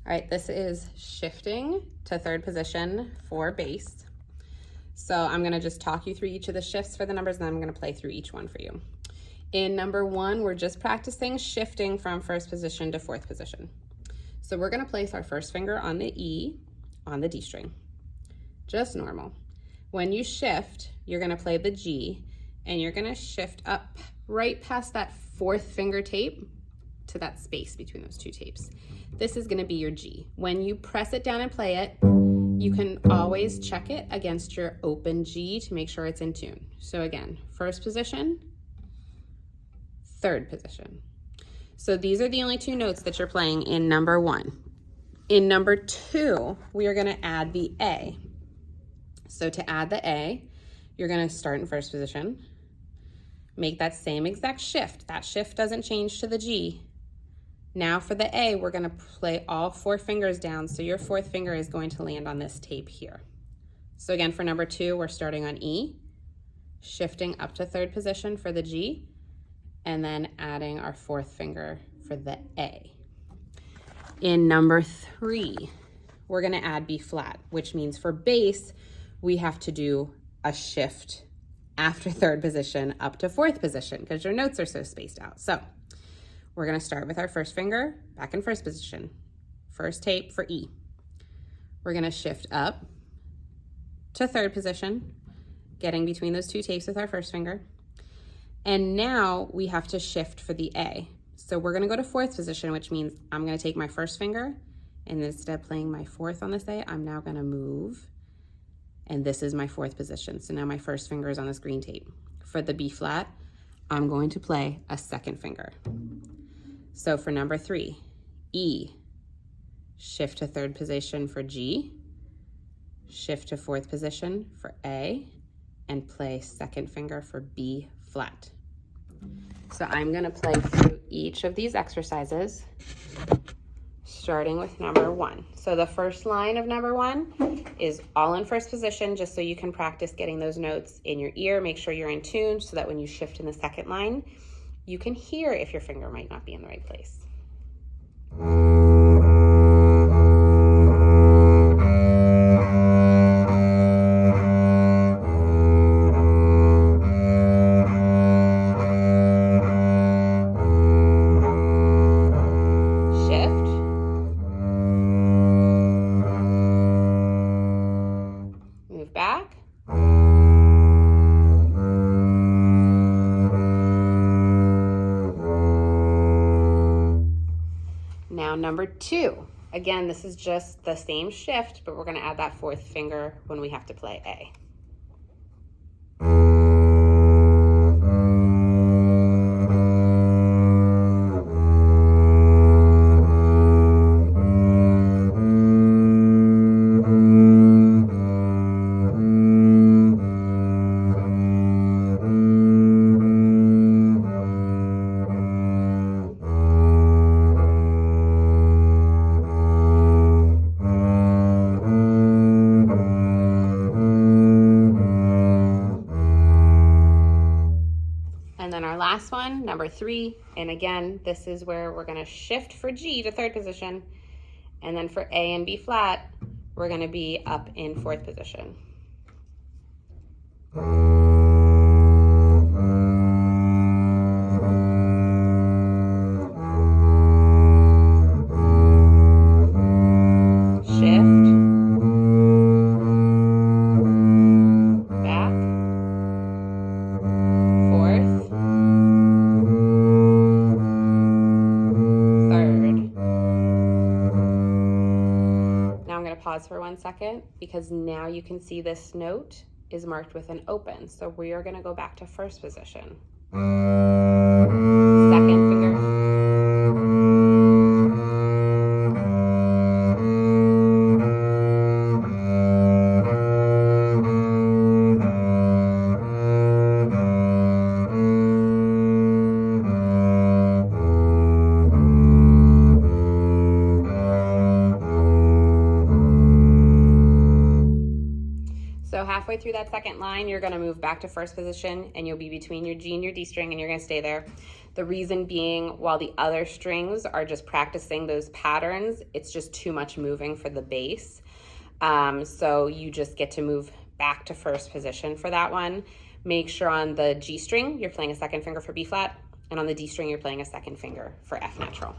All right, this is shifting to third position for bass. So I'm gonna just talk you through each of the shifts for the numbers, and then I'm gonna play through each one for you. In number one, we're just practicing shifting from first position to fourth position. So we're gonna place our first finger on the E on the D string, just normal. When you shift, you're gonna play the G, and you're gonna shift up right past that fourth finger tape to that space between those two tapes. This is gonna be your G. When you press it down and play it, you can always check it against your open G to make sure it's in tune. So again, first position, third position. So these are the only two notes that you're playing in number one. In number two, we are gonna add the A. So to add the A, you're gonna start in first position, make that same exact shift. That shift doesn't change to the G. Now for the A, we're gonna play all four fingers down, so your fourth finger is going to land on this tape here. So again, for number two, we're starting on E, shifting up to third position for the G, and then adding our fourth finger for the A. In number three, we're gonna add B flat, which means for bass, we have to do a shift after third position up to fourth position because your notes are so spaced out. So we're gonna start with our first finger back in first position, first tape for E. We're gonna shift up to third position, getting between those two tapes with our first finger. And now we have to shift for the A. So we're gonna go to fourth position, which means I'm gonna take my first finger, and instead of playing my fourth on this A, I'm now gonna move, and this is my fourth position. So now my first finger is on this green tape. For the B flat, I'm going to play a second finger. So for number three, E, shift to third position for G, shift to fourth position for A, and play second finger for B flat. So I'm gonna play through each of these exercises, starting with number one. So the first line of number one is all in first position, just so you can practice getting those notes in your ear. Make sure you're in tune so that when you shift in the second line, you can hear if your finger might not be in the right place. Shift. Move back. Now number two. Again, this is just the same shift, but we're gonna add that fourth finger when we have to play A. And then our last one, number three, and again, this is where we're gonna shift for G to third position, and then for A and B flat, we're gonna be up in fourth position. Pause for 1 second because now you can see this note is marked with an open. So we are going to go back to first position. Second finger. So halfway through that second line, you're gonna move back to first position and you'll be between your G and your D string and you're gonna stay there. The reason being, while the other strings are just practicing those patterns, it's just too much moving for the bass. So you just get to move back to first position for that one. Make sure on the G string, you're playing a second finger for B flat, and on the D string, you're playing a second finger for F natural.